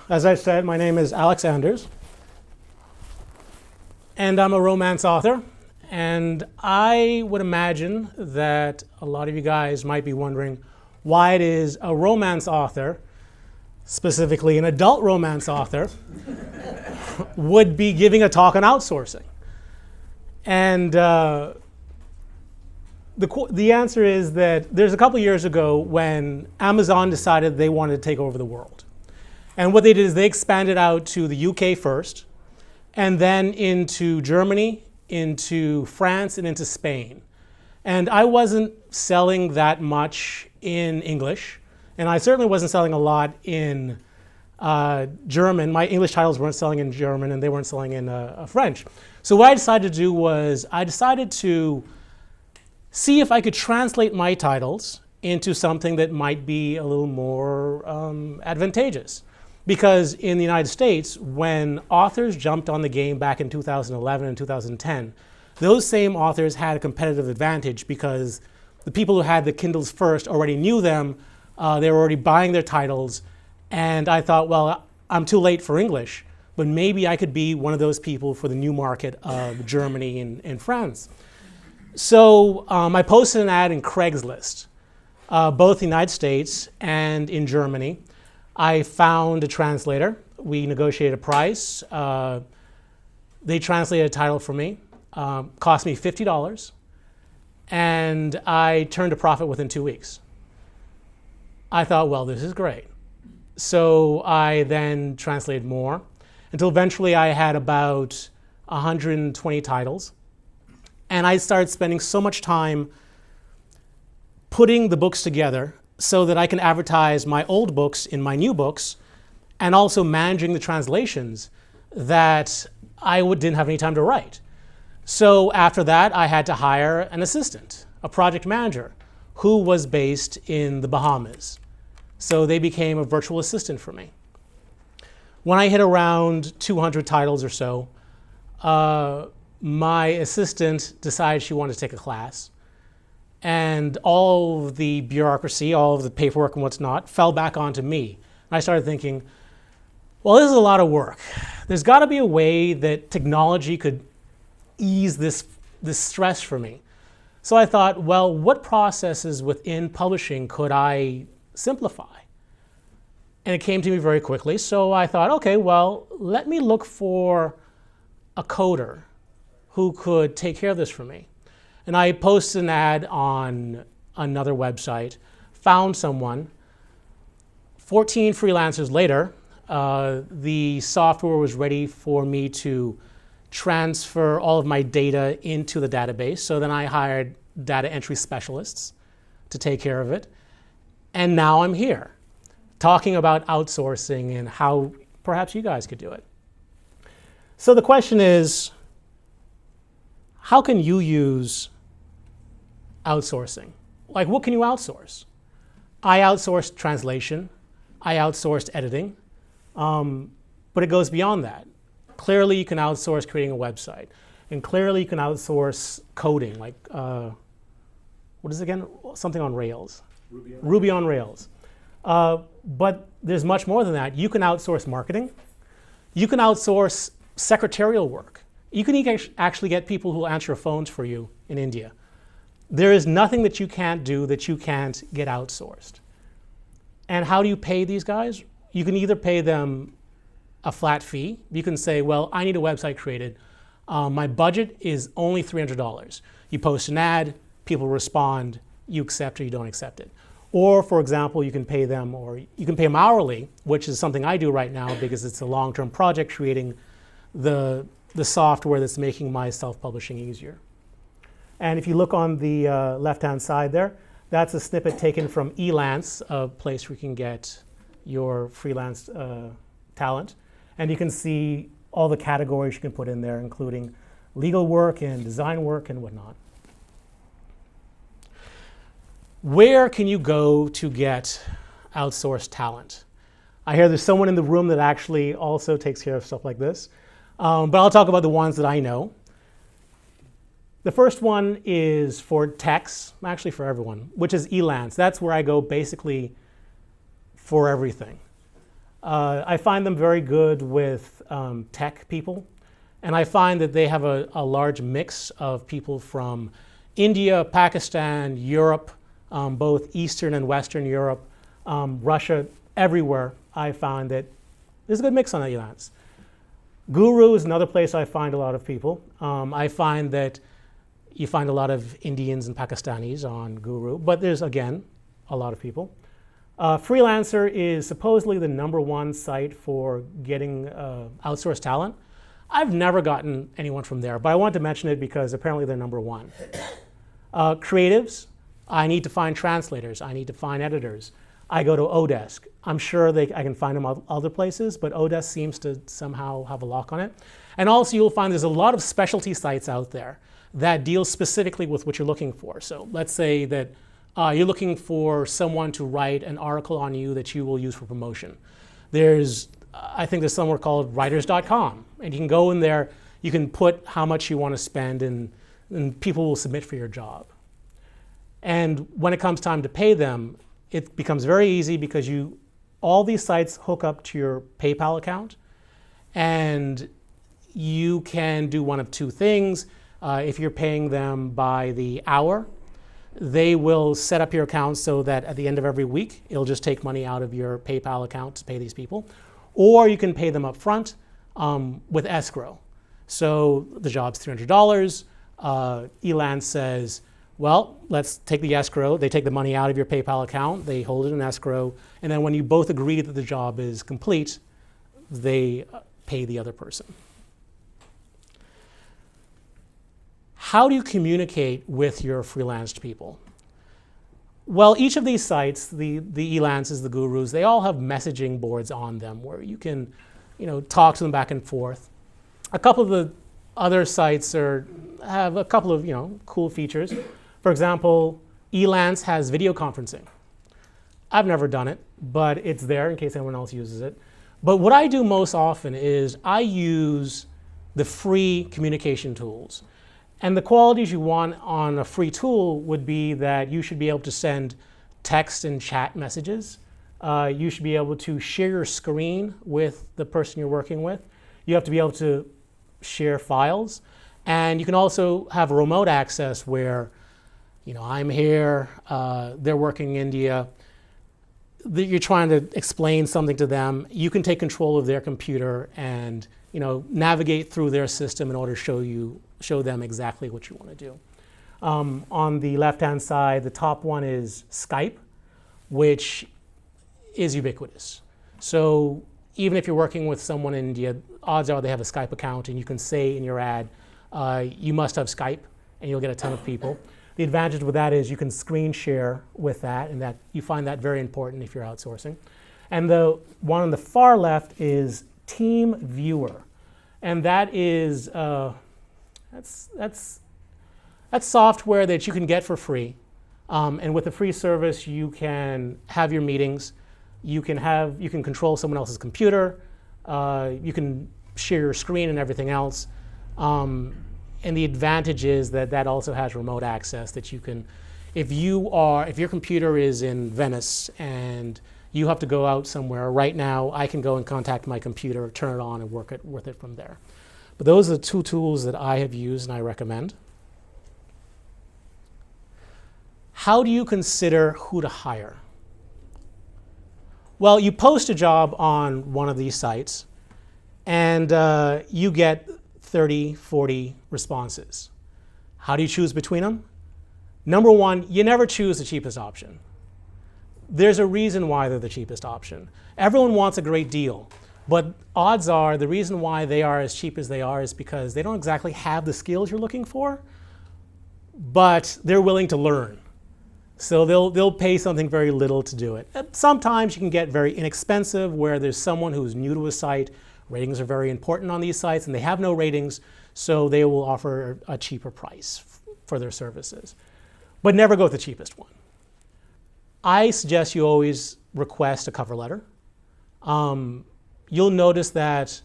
As I said, my name is Alex Anders, and I'm a romance author. And I would imagine that a lot of you guys might be wondering why it is a romance author, specifically an adult romance author, would be giving a talk on outsourcing. And the answer is that there's a couple years ago when Amazon decided they wanted to take over the world. And what they did is they expanded out to the UK first, and then into Germany, into France, and into Spain. And I wasn't selling that much in English, and I certainly wasn't selling a lot in German. My English titles weren't selling in German, and they weren't selling in French. So what I decided to do was I decided to see if I could translate my titles into something that might be a little more advantageous. Because in the United States, when authors jumped on the game back in 2011 and 2010, those same authors had a competitive advantage because the people who had the Kindles first already knew them, they were already buying their titles, and I thought, well, I'm too late for English, but maybe I could be one of those people for the new market of Germany and France. So I posted an ad in Craigslist, both in the United States and in Germany. I found a translator. We negotiated a price. They translated a title for me. Cost me $50. And I turned a profit within 2 weeks. I thought, well, this is great. So I then translated more until eventually I had about 120 titles. And I started spending so much time putting the books together so that I can advertise my old books in my new books, and also managing the translations that I didn't have any time to write. So after that, I had to hire an assistant, a project manager, who was based in the Bahamas. So they became a virtual assistant for me. When I hit around 200 titles or so, my assistant decided she wanted to take a class. And all of the bureaucracy, all of the paperwork and what's not, fell back onto me. And I started thinking, well, this is a lot of work. There's got to be a way that technology could ease this stress for me. So I thought, well, what processes within publishing could I simplify? And it came to me very quickly. So I thought, okay, well, let me look for a coder who could take care of this for me. And I posted an ad on another website, found someone. 14 freelancers later, the software was ready for me to transfer all of my data into the database. So then I hired data entry specialists to take care of it. And now I'm here, talking about outsourcing and how perhaps you guys could do it. So the question is, how can you use outsourcing? Like, what can you outsource? I outsourced translation. I outsourced editing. But it goes beyond that. Clearly, you can outsource creating a website. And clearly, you can outsource coding, like, what is it again? Something on Rails. Ruby on Rails. But there's much more than that. You can outsource marketing. You can outsource secretarial work. You can actually get people who will answer your phones for you in India. There is nothing that you can't do that you can't get outsourced. And how do you pay these guys? You can either pay them a flat fee. You can say, well, I need a website created. My budget is only $300. You post an ad, people respond, you accept or you don't accept it. Or, for example, you can pay them hourly, which is something I do right now because it's a long-term project creating the software that's making my self-publishing easier. And if you look on the left-hand side there, that's a snippet taken from Elance, a place where you can get your freelance talent. And you can see all the categories you can put in there, including legal work and design work and whatnot. Where can you go to get outsourced talent? I hear there's someone in the room that actually also takes care of stuff like this. But I'll talk about the ones that I know. The first one is for techs, actually for everyone, which is Elance. That's where I go basically for everything. I find them very good with tech people. And I find that they have a large mix of people from India, Pakistan, Europe, both Eastern and Western Europe, Russia, everywhere. I find that there's a good mix on the Elance. Guru is another place I find a lot of people. I find that you find a lot of Indians and Pakistanis on Guru, but there's, again, a lot of people. Freelancer is supposedly the #1 site for getting outsourced talent. I've never gotten anyone from there, but I wanted to mention it because apparently they're #1. Creatives, I need to find translators. I need to find editors. I go to Odesk. I'm sure I can find them other places, but Odesk seems to somehow have a lock on it. And also you'll find there's a lot of specialty sites out there that deal specifically with what you're looking for. So let's say that you're looking for someone to write an article on you that you will use for promotion. I think there's somewhere called writers.com, and you can go in there, you can put how much you want to spend, and people will submit for your job. And when it comes time to pay them, it becomes very easy because all these sites hook up to your PayPal account, and you can do one of two things. If you're paying them by the hour, they will set up your account so that at the end of every week, it'll just take money out of your PayPal account to pay these people. Or you can pay them up front with escrow. So the job's $300. Elance says, well, let's take the escrow. They take the money out of your PayPal account, they hold it in escrow, and then when you both agree that the job is complete, they pay the other person. How do you communicate with your freelanced people? Well, each of these sites, the Elances, the Gurus, they all have messaging boards on them where you can, talk to them back and forth. A couple of the other sites have a couple of, cool features. For example, Elance has video conferencing. I've never done it, but it's there in case anyone else uses it. But what I do most often is I use the free communication tools. And the qualities you want on a free tool would be that you should be able to send text and chat messages. You should be able to share your screen with the person you're working with. You have to be able to share files. And you can also have remote access where, I'm here, they're working in India, you're trying to explain something to them. You can take control of their computer and navigate through their system in order to show them exactly what you want to do. On the left-hand side, the top one is Skype, which is ubiquitous. So even if you're working with someone in India, odds are they have a Skype account, and you can say in your ad, you must have Skype, and you'll get a ton of people. The advantage with that is you can screen share with that, and that you find that very important if you're outsourcing. And the one on the far left is Team Viewer, and that is that's software that you can get for free. And with a free service, you can have your meetings. You can control someone else's computer. You can share your screen and everything else. And the advantage is that also has remote access that you can, if your computer is in Venice and you have to go out somewhere, right now I can go and contact my computer, turn it on, and work with it from there. But those are the two tools that I have used and I recommend. How do you consider who to hire? Well, you post a job on one of these sites and you get 30, 40 responses. How do you choose between them? Number one, you never choose the cheapest option. There's a reason why they're the cheapest option. Everyone wants a great deal, but odds are the reason why they are as cheap as they are is because they don't exactly have the skills you're looking for, but they're willing to learn. So they'll pay something very little to do it. Sometimes you can get very inexpensive where there's someone who's new to a site. Ratings are very important on these sites, and they have no ratings, so they will offer a cheaper price for their services. But never go with the cheapest one. I suggest you always request a cover letter. You'll notice that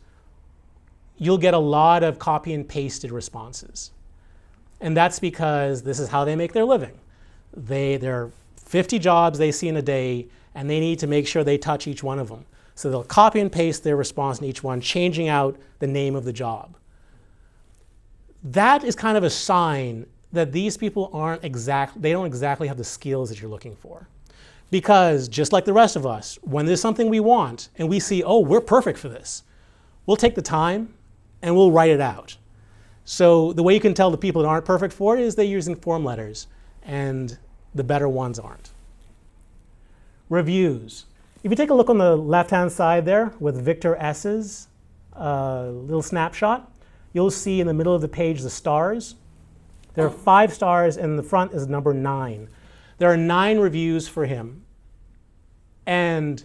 you'll get a lot of copy and pasted responses. And that's because this is how they make their living. There are 50 jobs they see in a day, and they need to make sure they touch each one of them. So they'll copy and paste their response in each one, changing out the name of the job. That is kind of a sign that these people they don't exactly have the skills that you're looking for. Because just like the rest of us, when there's something we want and we see, oh, we're perfect for this, we'll take the time and we'll write it out. So the way you can tell the people that aren't perfect for it is they're using form letters, and the better ones aren't. Reviews. If you take a look on the left-hand side there with Victor S's little snapshot, you'll see in the middle of the page the stars. There are 5 stars, and in the front is number 9. There are 9 reviews for him. And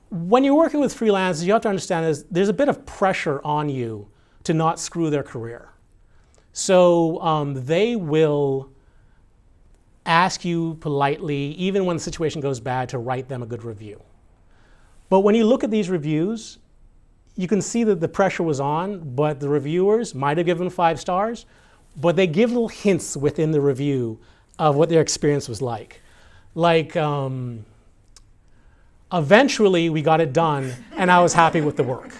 when you're working with freelancers, you have to understand there's a bit of pressure on you to not screw their career. So they will ask you politely, even when the situation goes bad, to write them a good review. But when you look at these reviews, you can see that the pressure was on, but the reviewers might have given 5 stars, but they give little hints within the review of what their experience was like. Like, eventually we got it done and I was happy with the work.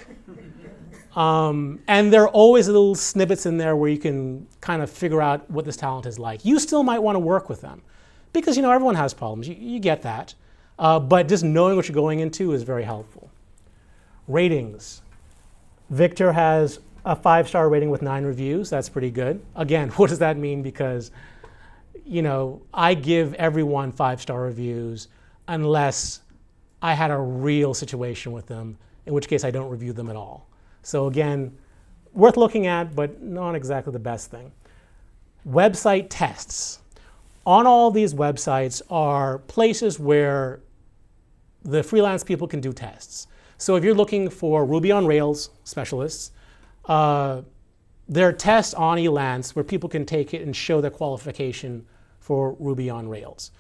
And there are always little snippets in there where you can kind of figure out what this talent is like. You still might want to work with them because, you know, everyone has problems. You get that. But just knowing what you're going into is very helpful. Ratings. Victor has a 5-star rating with 9 reviews. That's pretty good. Again, what does that mean? Because, you know, I give everyone 5-star reviews unless I had a real situation with them, in which case I don't review them at all. So again, worth looking at, but not exactly the best thing. Website tests. On all these websites are places where the freelance people can do tests. So if you're looking for Ruby on Rails specialists, there are tests on Elance where people can take it and show their qualification for Ruby on Rails.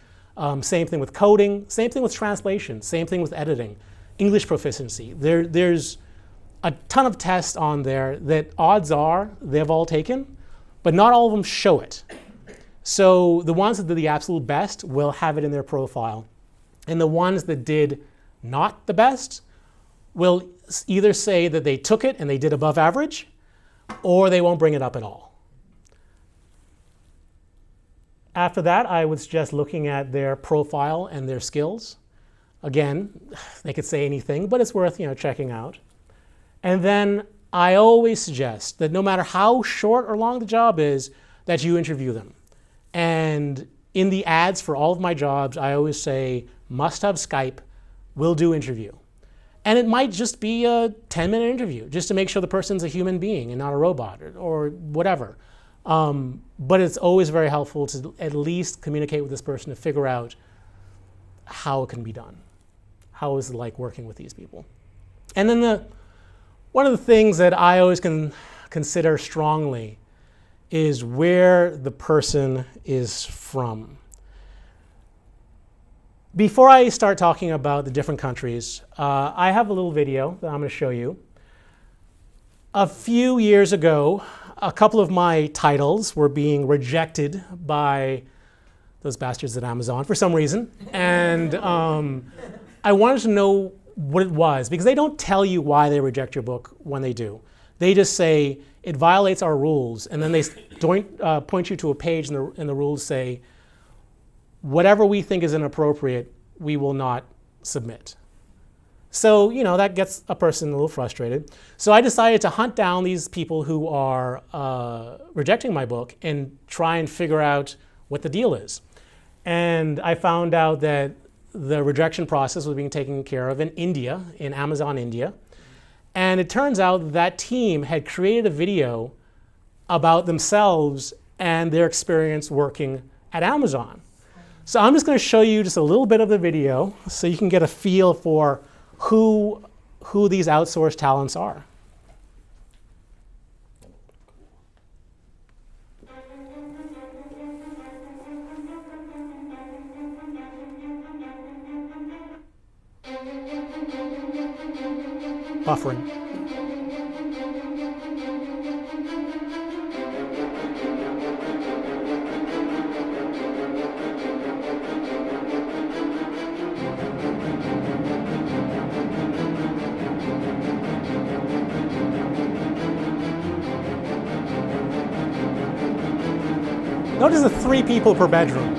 Same thing with coding, same thing with translation, same thing with editing, English proficiency. There's a ton of tests on there that odds are they've all taken, but not all of them show it. So the ones that did the absolute best will have it in their profile. And the ones that did not the best will either say that they took it and they did above average, or they won't bring it up at all. After that, I would suggest looking at their profile and their skills. Again, they could say anything, but it's worth, checking out. And then I always suggest that no matter how short or long the job is, that you interview them. And in the ads for all of my jobs, I always say, must have Skype, will do interview. And it might just be a 10-minute interview, just to make sure the person's a human being and not a robot or whatever. But it's always very helpful to at least communicate with this person to figure out how it can be done. How is it like working with these people? And then one of the things that I always consider strongly is where the person is from. Before I start talking about the different countries, I have a little video that I'm going to show you. A few years ago, a couple of my titles were being rejected by those bastards at Amazon for some reason. And I wanted to know what it was, because they don't tell you why they reject your book when they do. They just say, it violates our rules. And then they point you to a page and the rules say, whatever we think is inappropriate, we will not submit. So, that gets a person a little frustrated. So I decided to hunt down these people who are rejecting my book and try and figure out what the deal is. And I found out that the rejection process was being taken care of in India, in Amazon, India. And it turns out that team had created a video about themselves and their experience working at Amazon. So I'm just going to show you just a little bit of the video so you can get a feel for who these outsourced talents are. Buffering. Notice the 3 people per bedroom.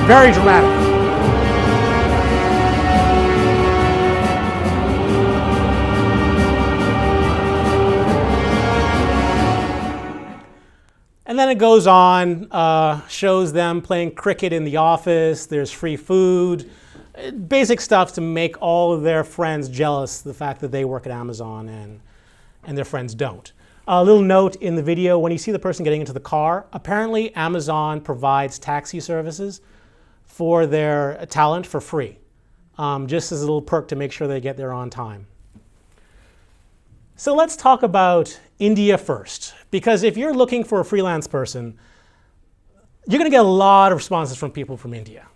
Very dramatic. And then it goes on, shows them playing cricket in the office, there's free food, basic stuff to make all of their friends jealous, the fact that they work at Amazon and their friends don't. A little note in the video, when you see the person getting into the car, apparently Amazon provides taxi services for their talent for free, just as a little perk to make sure they get there on time. So let's talk about India first, because if you're looking for a freelance person, you're going to get a lot of responses from people from India.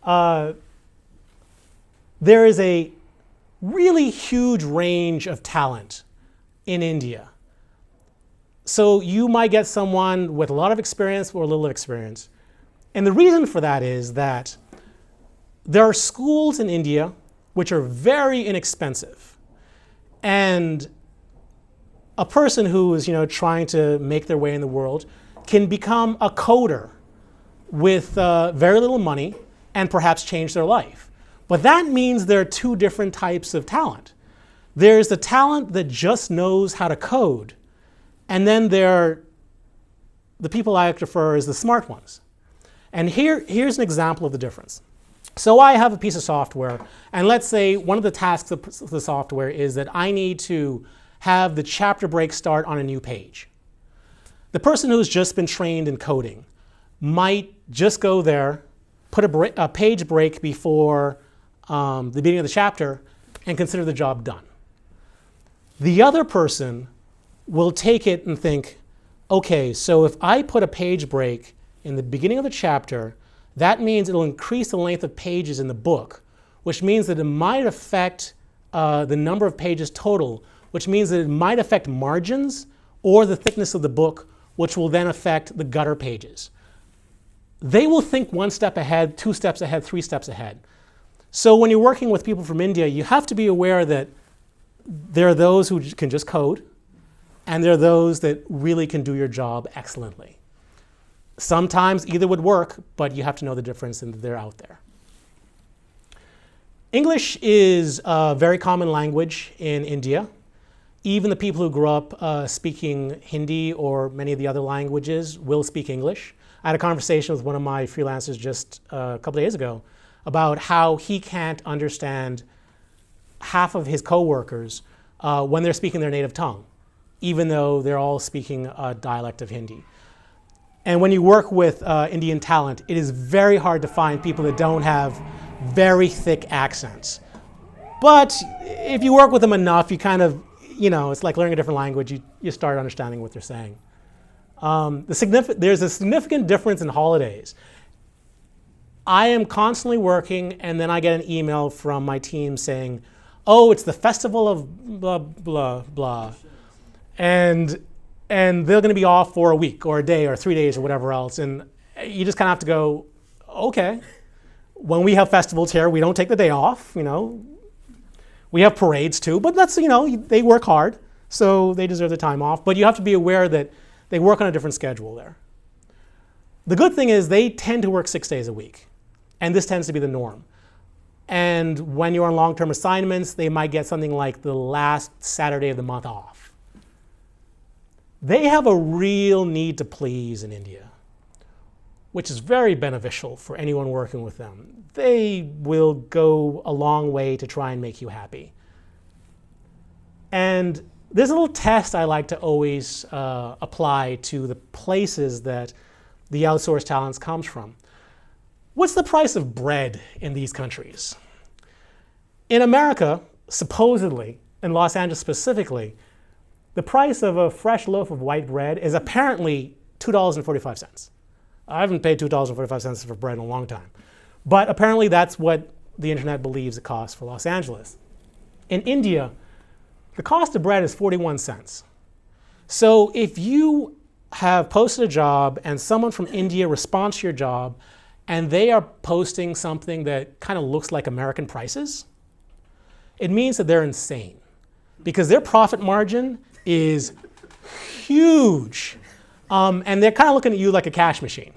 There is a really huge range of talent in India. So you might get someone with a lot of experience or a little experience. And the reason for that is that there are schools in India which are very inexpensive. And a person who is, trying to make their way in the world can become a coder with very little money and perhaps change their life. But that means there are 2 different types of talent. There's the talent that just knows how to code, and then there are the people I like to refer as the smart ones. And here's an example of the difference. So I have a piece of software, and let's say one of the tasks of the software is that I need to have the chapter break start on a new page. The person who's just been trained in coding might just go there, put a page break before the beginning of the chapter, and consider the job done. The other person will take it and think, okay, so if I put a page break in the beginning of the chapter, that means it'll increase the length of pages in the book, which means that it might affect the number of pages total, which means that it might affect margins or the thickness of the book, which will then affect the gutter pages. They will think 1 step ahead, 2 steps ahead, 3 steps ahead. So when you're working with people from India, you have to be aware that there are those who can just code, and there are those that really can do your job excellently. Sometimes either would work, but you have to know the difference, and they're out there. English is a very common language in India. Even the people who grew up speaking Hindi or many of the other languages will speak English. I had a conversation with one of my freelancers just a couple of days ago about how he can't understand half of his coworkers when they're speaking their native tongue, even though they're all speaking a dialect of Hindi. And when you work with Indian talent, it is very hard to find people that don't have very thick accents. But if you work with them enough, you kind of, it's like learning a different language. You start understanding what they're saying. There's a significant difference in holidays. I am constantly working, and then I get an email from my team saying, oh, it's the festival of blah, blah, blah. And they're going to be off for a week or a day or 3 days or whatever else. And you just kind of have to go, okay. When we have festivals here, we don't take the day off, We have parades too, but that's, they work hard, so they deserve the time off. But you have to be aware that they work on a different schedule there. The good thing is they tend to work 6 days a week, and this tends to be the norm. And when you're on long-term assignments, they might get something like the last Saturday of the month off. They have a real need to please in India, which is very beneficial for anyone working with them. They will go a long way to try and make you happy. And there's a little test I like to always apply to the places that the outsourced talents comes from. What's the price of bread in these countries? In America, supposedly, in Los Angeles specifically, the price of a fresh loaf of white bread is apparently $2.45. I haven't paid $2.45 for bread in a long time. But apparently that's what the internet believes it costs for Los Angeles. In India, the cost of bread is 41 cents. So if you have posted a job and someone from India responds to your job and they are posting something that kind of looks like American prices, it means that they're insane because their profit margin is huge. And they're kind of looking at you like a cash machine.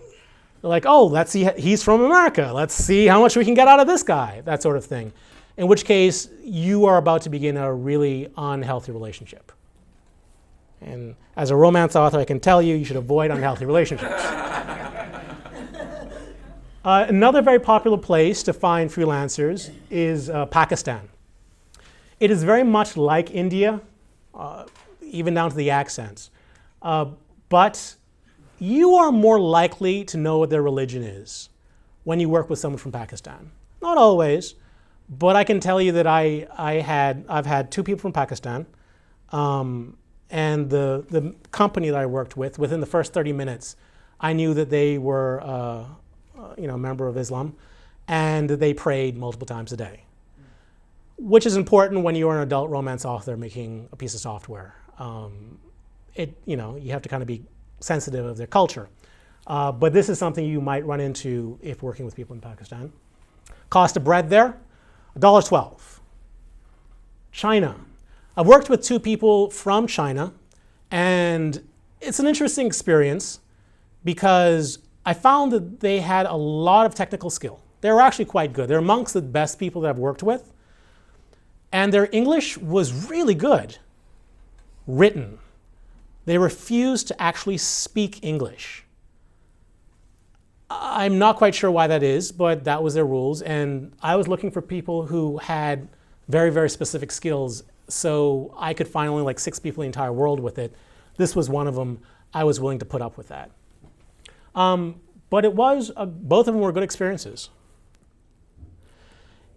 They're like, oh, let's see, he's from America. Let's see how much we can get out of this guy, that sort of thing. In which case, you are about to begin a really unhealthy relationship. And as a romance author, I can tell you, you should avoid unhealthy relationships. Another very popular place to find freelancers is Pakistan. It is very much like India, even down to the accents. But you are more likely to know what their religion is when you work with someone from Pakistan. Not always, but I can tell you that I've had two people from Pakistan, and the company that I worked with, within the first 30 minutes, I knew that they were a member of Islam, and they prayed multiple times a day, which is important when you're an adult romance author making a piece of software. You have to kind of be sensitive of their culture. But this is something you might run into if working with people in Pakistan. Cost of bread there, $1.12. China. I've worked with two people from China, and it's an interesting experience because I found that they had a lot of technical skill. They were actually quite good. They're amongst the best people that I've worked with. And their English was really good. Written. They refused to actually speak English. I'm not quite sure why that is, but that was their rules. And I was looking for people who had very, very specific skills, so I could find only like 6 people in the entire world with it. This was one of them. I was willing to put up with that. But it was, both of them were good experiences.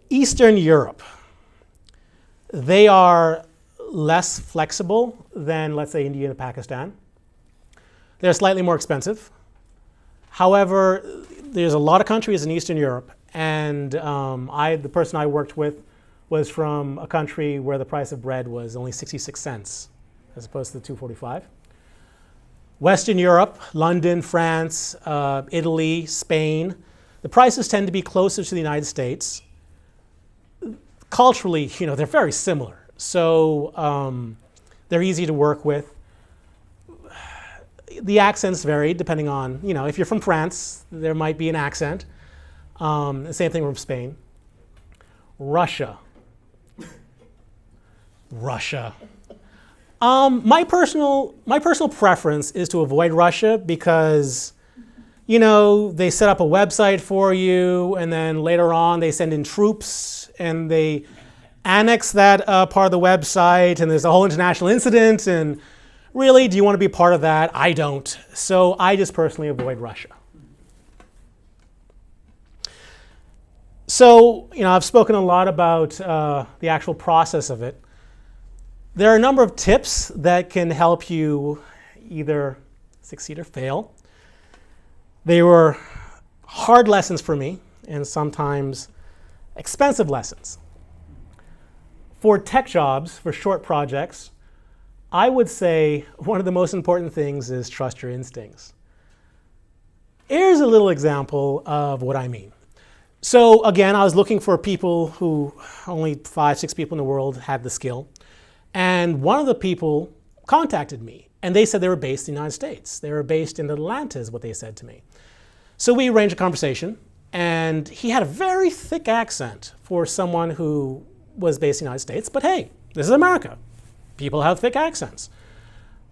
Eastern Europe. They are less flexible than, let's say, India and Pakistan. They're slightly more expensive. However, there's a lot of countries in Eastern Europe, and the person I worked with was from a country where the price of bread was only 66 cents, as opposed to the $2.45. Western Europe, London, France, Italy, Spain, the prices tend to be closer to the United States. Culturally, they're very similar. So they're easy to work with. The accents vary depending on, if you're from France, there might be an accent. The same thing from Spain. Russia. My personal preference is to avoid Russia because, they set up a website for you, and then later on they send in troops and they annex that part of the website, and there's a whole international incident, and really, do you want to be part of that? I don't. So I just personally avoid Russia. So, I've spoken a lot about the actual process of it. There are a number of tips that can help you either succeed or fail. They were hard lessons for me, and sometimes expensive lessons. For tech jobs, for short projects, I would say one of the most important things is trust your instincts. Here's a little example of what I mean. So again, I was looking for people who only 5, 6 people in the world had the skill. And one of the people contacted me, and they said they were based in the United States. They were based in Atlanta, is what they said to me. So we arranged a conversation, and he had a very thick accent for someone who was based in the United States, but hey, this is America. People have thick accents.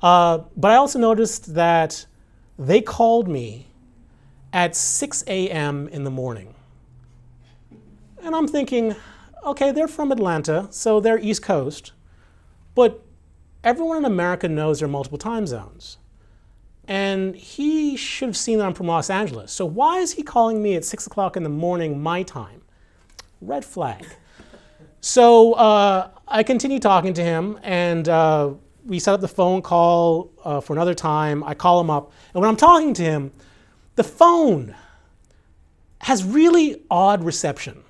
But I also noticed that they called me at 6 a.m. in the morning. And I'm thinking, okay, they're from Atlanta, so they're East Coast. but everyone in America knows there are multiple time zones. And he should have seen that I'm from Los Angeles. So why is he calling me at 6 o'clock in the morning my time? Red flag. So I continue talking to him, and we set up the phone call for another time. I call him up, and when I'm talking to him, the phone has really odd reception.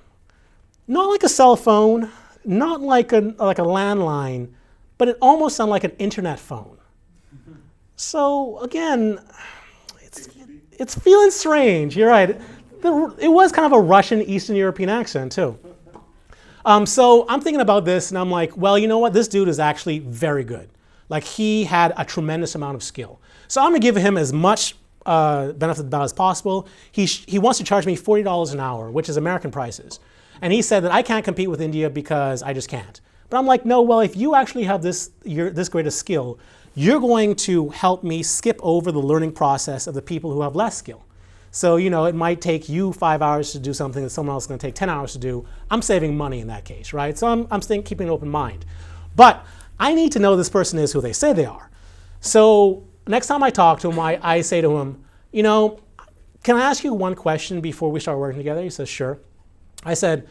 Not like a cell phone, not like a landline, but it almost sounds like an internet phone. So again, it's feeling strange. You're right. It was kind of a Russian Eastern European accent too. So I'm thinking about this, and I'm like, well, you know what? This dude is actually very good. Like, he had a tremendous amount of skill. So I'm going to give him as much benefit of the doubt as possible. He wants to charge me $40 an hour, which is American prices. And he said that I can't compete with India because I just can't. But I'm like, no, well, if you actually have this great a skill, you're going to help me skip over the learning process of the people who have less skill. So, you know, it might take you 5 hours to do something that someone else is going to take 10 hours to do. I'm saving money in that case, right? So I'm keeping an open mind. But I need to know this person is who they say they are. So next time I talk to him, I say to him, you know, can I ask you one question before we start working together? He says, sure. I said,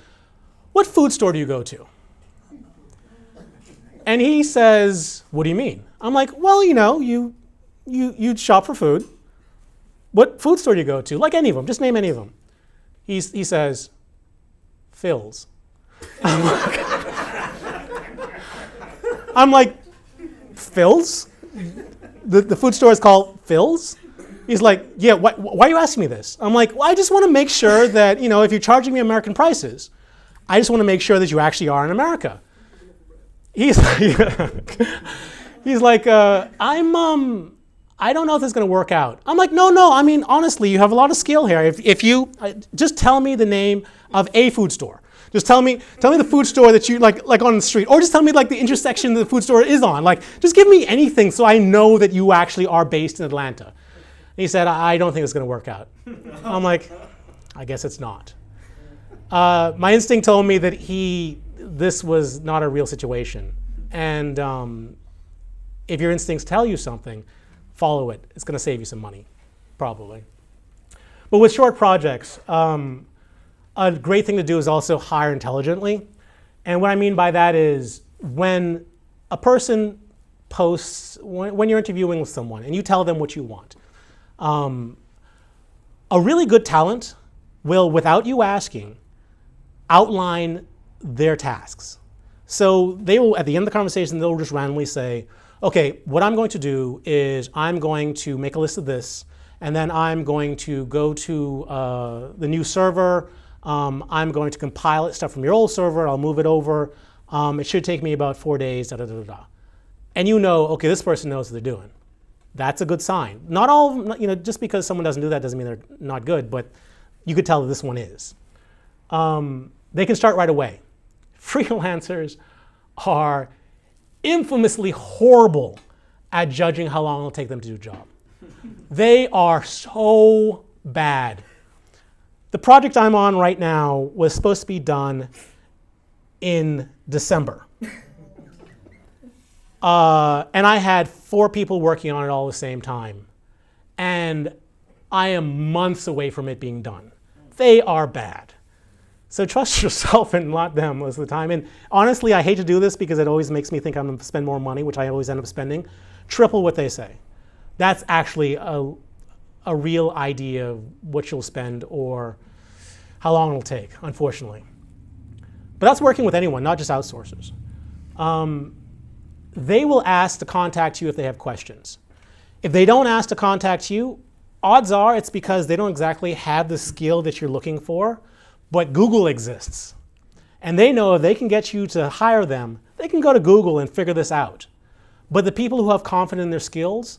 what food store do you go to? And he says, what do you mean? I'm like, well, you know, you shop for food. What food store do you go to? Like any of them, just name any of them. He says, Phil's. I'm like, Phil's? The food store is called Phil's? He's like, yeah, why are you asking me this? I'm like, well, I just want to make sure that, you know, if you're charging me American prices, I just want to make sure that you actually are in America. He's like, I don't know if this is going to work out. I'm like, no, I mean, honestly, you have a lot of skill here. If you just tell me the name of a food store. Just tell me the food store that you like on the street, or just tell me like the intersection that the food store is on. Like, just give me anything so I know that you actually are based in Atlanta. And he said, I don't think it's going to work out. I'm like, I guess it's not. My instinct told me that this was not a real situation. And if your instincts tell you something, follow it. It's going to save you some money, probably. But with short projects, a great thing to do is also hire intelligently. And what I mean by that is when a person posts, when you're interviewing with someone and you tell them what you want, a really good talent will, without you asking, outline their tasks. So they will, at the end of the conversation, they'll just randomly say, okay, what I'm going to do is I'm going to make a list of this, and then I'm going to go to the new server. I'm going to compile stuff from your old server. I'll move it over. It should take me about 4 days, da, da, da, da. And you know, okay, this person knows what they're doing. That's a good sign. Not all of them, you know, just because someone doesn't do that doesn't mean they're not good, but you could tell that this one is. They can start right away. Freelancers are infamously horrible at judging how long it'll take them to do a job. They are so bad. The project I'm on right now was supposed to be done in December. And I had 4 people working on it all at the same time. And I am months away from it being done. They are bad. So trust yourself and not them most of the time. And honestly, I hate to do this because it always makes me think I'm going to spend more money, which I always end up spending. Triple what they say. That's actually a real idea of what you'll spend or how long it'll take, unfortunately. But that's working with anyone, not just outsourcers. They will ask to contact you if they have questions. If they don't ask to contact you, odds are it's because they don't exactly have the skill that you're looking for, but Google exists. And they know if they can get you to hire them, they can go to Google and figure this out. But the people who have confidence in their skills,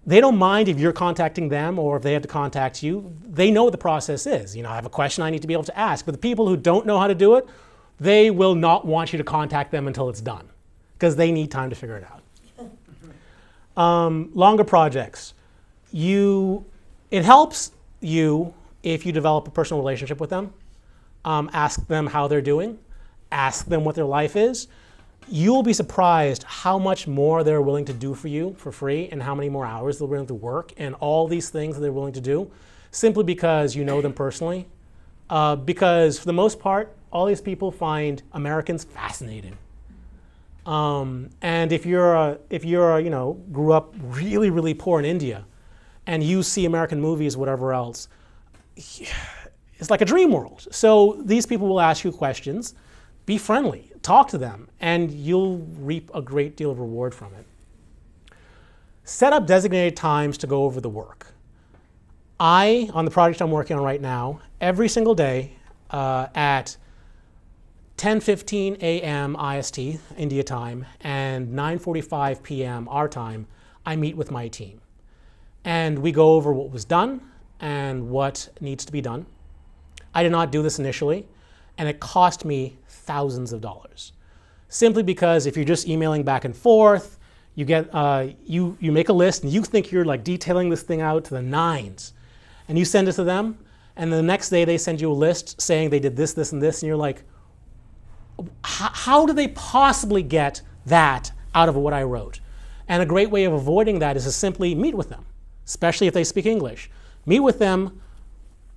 they don't mind if you're contacting them or if they have to contact you. They know what the process is. You know, I have a question I need to be able to ask. But the people who don't know how to do it, they will not want you to contact them until it's done because they need time to figure it out. Longer projects. It helps you if you develop a personal relationship with them. Ask them how they're doing. Ask them what their life is. you'll be surprised how much more they're willing to do for you for free and how many more hours they're willing to work and all these things that they're willing to do simply because you know them personally. Because for the most part, all these people find Americans fascinating. And if you're grew up really, really poor in India and you see American movies, whatever else, it's like a dream world. So these people will ask you questions. Be friendly, talk to them, and you'll reap a great deal of reward from it. Set up designated times to go over the work. On the project I'm working on right now, every single day at 10:15 a.m. IST, India time, and 9:45 p.m. our time, I meet with my team. And we go over what was done and what needs to be done. I did not do this initially, and it cost me thousands of dollars. Simply because if you're just emailing back and forth, you get you make a list and you think you're like detailing this thing out to the nines, and you send it to them, and the next day they send you a list saying they did this, this, and this, and you're like, how do they possibly get that out of what I wrote? And a great way of avoiding that is to simply meet with them, especially if they speak English. Meet with them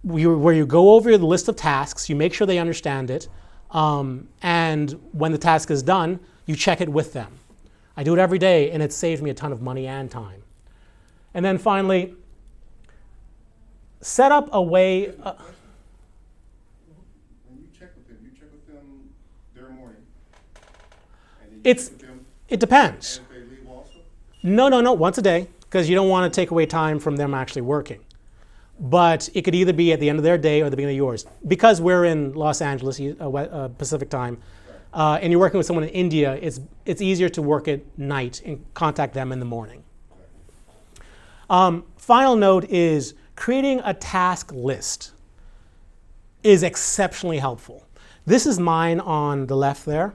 where you go over the list of tasks, you make sure they understand it, and when the task is done, you check it with them. I do it every day, and it saves me a ton of money and time. And then finally, set up a way. When you check with them their morning. And then you check with them, it depends. and if they leave also? No, once a day, because you don't want to take away time from them actually working. But it could either be at the end of their day or the beginning of yours. Because we're in Los Angeles, Pacific time, and you're working with someone in India, it's easier to work at night and contact them in the morning. Final note is creating a task list is exceptionally helpful. This is mine on the left there.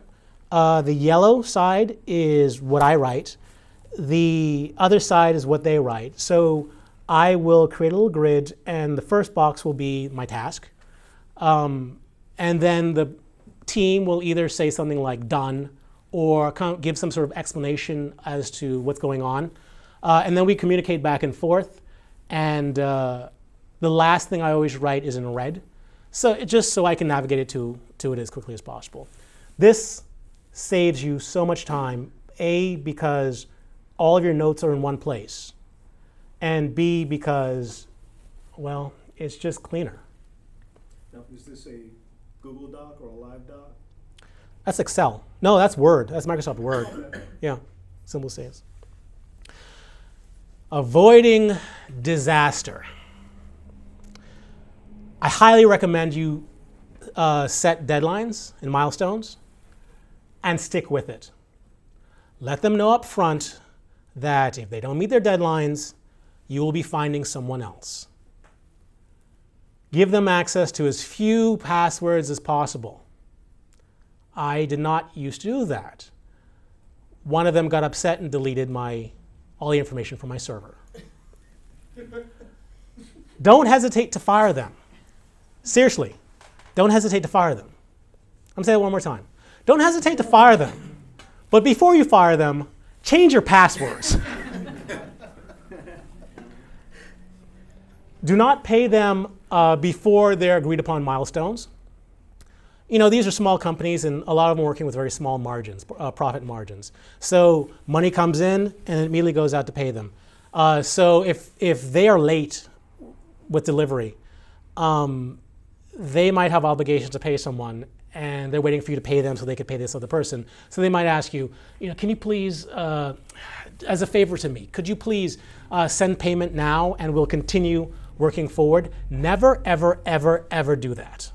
The yellow side is what I write. The other side is what they write. So I will create a little grid, and the first box will be my task. And then the team will either say something like done or give some sort of explanation as to what's going on. And then we communicate back and forth. And the last thing I always write is in red. So just so I can navigate it to it as quickly as possible. This saves you so much time, A, because all of your notes are in one place, and B, because, well, it's just cleaner. Now, is this a Google Doc or a Live Doc? That's Excel. No, that's Word. That's Microsoft Word. Okay. Yeah, simple saves. Avoiding disaster. I highly recommend you set deadlines and milestones and stick with it. Let them know up front that if they don't meet their deadlines, you will be finding someone else. Give them access to as few passwords as possible. I did not used to do that. One of them got upset and deleted all the information from my server. Don't hesitate to fire them. Seriously, don't hesitate to fire them. I'm saying it one more time. Don't hesitate to fire them. But before you fire them, change your passwords. Do not pay them before their agreed upon milestones. You know, these are small companies, and a lot of them are working with very small margins, profit margins. So money comes in, and it immediately goes out to pay them. So if they are late with delivery, they might have obligations to pay someone, and they're waiting for you to pay them so they could pay this other person. So they might ask you, can you please, as a favor to me, could you please send payment now, and we'll continue working forward? Never, ever, ever, ever do that.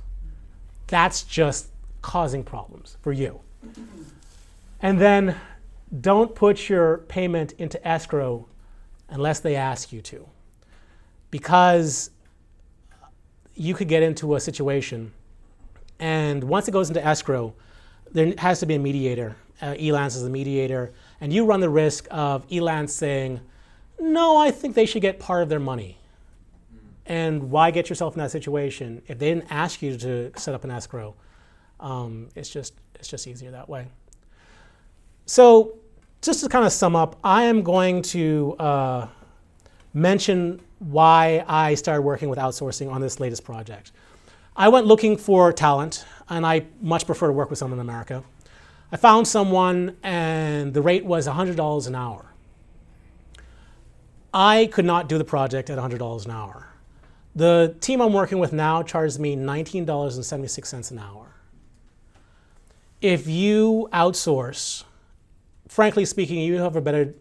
That's just causing problems for you. And then don't put your payment into escrow unless they ask you to, because you could get into a situation, and once it goes into escrow, there has to be a mediator. Elance is the mediator, and you run the risk of Elance saying, no, I think they should get part of their money. And why get yourself in that situation if they didn't ask you to set up an escrow? It's just easier that way. So just to kind of sum up, I am going to mention why I started working with outsourcing on this latest project. I went looking for talent, and I much prefer to work with someone in America. I found someone, and the rate was $100 an hour. I could not do the project at $100 an hour. The team I'm working with now charges me $19.76 an hour. If you outsource, frankly speaking, you have a better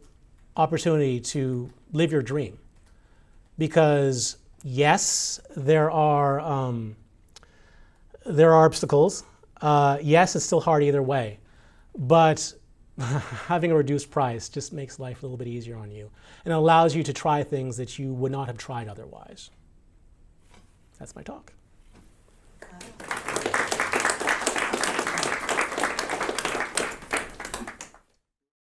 opportunity to live your dream. Because yes, there are obstacles. Yes, it's still hard either way. But having a reduced price just makes life a little bit easier on you and allows you to try things that you would not have tried otherwise. That's my talk. Wow.